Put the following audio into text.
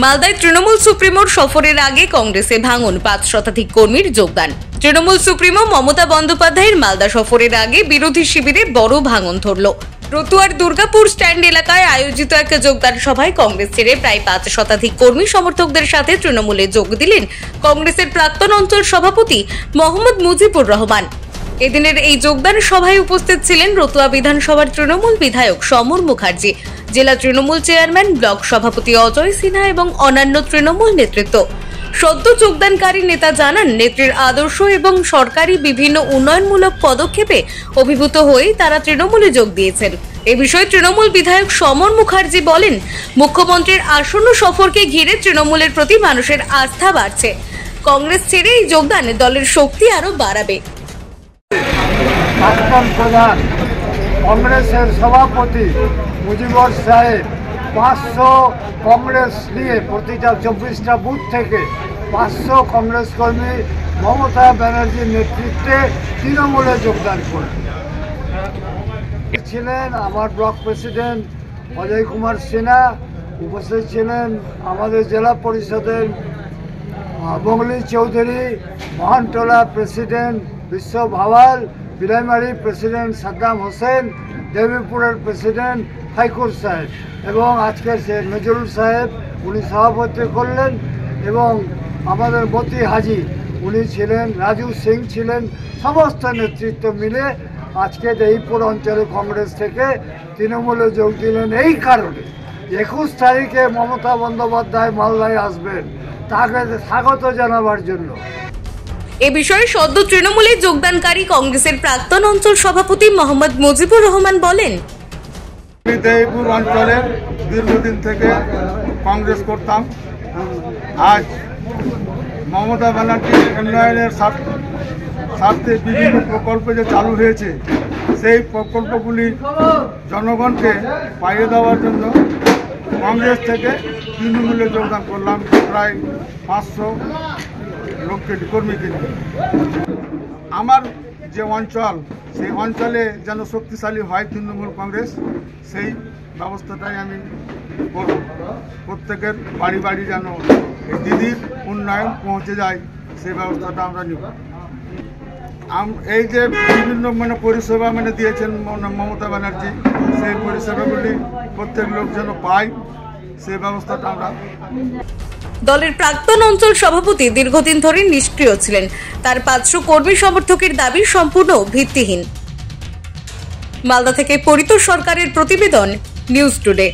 মালদায় তৃণমূল সুপ্রিমোর সফরের আগে কংগ্রেসে ভাঙন, ৫ শতাধিক কর্মীর যোগদান। তৃণমূল সুপ্রিমো মমতা বন্দ্যোপাধ্যায়ের মালদা সফরের আগে বিরোধী শিবিরে বড় ভাঙন ধরল। রতুয়ার দুর্গাপুর স্ট্যান্ড এলাকায় আয়োজিত এক যোগদান সভায় কংগ্রেস ছেড়ে প্রায় ৫ শতাধিক কর্মী সমর্থকদের সাথে তৃণমূলে যোগ দিলেন কংগ্রেসের প্রাক্তন অঞ্চল সভাপতি মোহাম্মদ মুজিবুর রহমান। এদিনের এই যোগদান সভায় উপস্থিত ছিলেন রতুয়া বিধানসভার তৃণমূল বিধায়ক সমর মুখার্জি, জেলা তৃণমূল চেয়ারম্যান, ব্লক সভাপতি অজয় সিনহা এবং অন্যান্য তৃণমূল নেতৃত্ব। সদ্য যোগদানকারী নেতা জানান, নেত্রীর আদর্শ এবং সরকারি বিভিন্ন উন্নয়নমূলক পদক্ষেপে অভিভূত হয়ে তারা তৃণমূলে যোগ দিয়েছেন। এ বিষয়ে তৃণমূল বিধায়ক সমর মুখার্জি বলেন, মুখ্যমন্ত্রীর আসন্ন সফরকে ঘিরে তৃণমূলের প্রতি মানুষের আস্থা বাড়ছে। কংগ্রেস ছেড়ে এই যোগদান দলের শক্তি আরো বাড়াবে। প্রাক্তন প্রধান কংগ্রেসের সভাপতি মুজিবুর সাহেব 500 কংগ্রেস নিয়ে প্রতিটা 24টা বুথ থেকে 500 কংগ্রেস কর্মী মমতা ব্যানার্জির নেতৃত্বে তৃণমূলে যোগদান করেন। ছিলেন আমার ব্লক প্রেসিডেন্ট অজয় কুমার সিনহা, উপস্থিত ছিলেন আমাদের জেলা পরিষদের বঙ্গলি চৌধুরী, মহানটোলা প্রেসিডেন্ট বিশ্ব ভাওয়াল, বিলাইমারি প্রেসিডেন্ট সাদ্দাম হোসেন, দেবীপুরের প্রেসিডেন্ট ফাইকুর সাহেব এবং আজকে শেখ নজরুল সাহেব উনি সভাপতি করলেন এবং আমাদের মতি হাজি উনি ছিলেন, রাজু সিং ছিলেন। সমস্ত নেতৃত্ব মিলে আজকে দেবীপুর অঞ্চলে কংগ্রেস থেকে তৃণমূলে যোগ দিলেন। এই কারণে 21 তারিখে মমতা বন্দ্যোপাধ্যায় মালদায় আসবেন, তাকে স্বাগত জানাবার জন্য। এ বিষয়ে সদ্য তৃণমূলে যোগদানকারী কংগ্রেসের প্রাক্তন অঞ্চল সভাপতি মোহাম্মদ মুজিবুর রহমান বলেন, দেবীপুর অঞ্চলে দীর্ঘদিন থেকে কংগ্রেস করতাম। আজ মমতা ব্যানার্জির উন্নয়নের স্বার্থে বিভিন্ন প্রকল্প যে চালু হয়েছে, সেই প্রকল্পগুলি জনগণকে পাইয়ে দেওয়ার জন্য কংগ্রেস থেকে তৃণমূলে যোগদান করলাম। প্রায় 500 লোককে, কর্মীকে নিয়ে আমার যে অঞ্চল, সেই অঞ্চলে যেন শক্তিশালী হয় তৃণমূল কংগ্রেস, সেই ব্যবস্থাটাই আমি করব। প্রত্যেকের বাড়ি বাড়ি যেন এই দিদির উন্নয়ন পৌঁছে যায়, সেই ব্যবস্থাটা আমরা নিব। এই যে বিভিন্ন পরিষেবা দিয়েছেন মমতা ব্যানার্জি, সেই পরিষেবাগুলি প্রত্যেক লোক যেন পায়, সেই ব্যবস্থাটা আমরা। দলের প্রাক্তন অঞ্চল সভাপতি দীর্ঘদিন ধরে নিষ্ক্রিয় ছিলেন। তার 500 কর্মী সমর্থকের দাবি সম্পূর্ণ ভিত্তিহীন। মালদা থেকে পরিতোষ সরকারের প্রতিবেদন, নিউজ টুডে।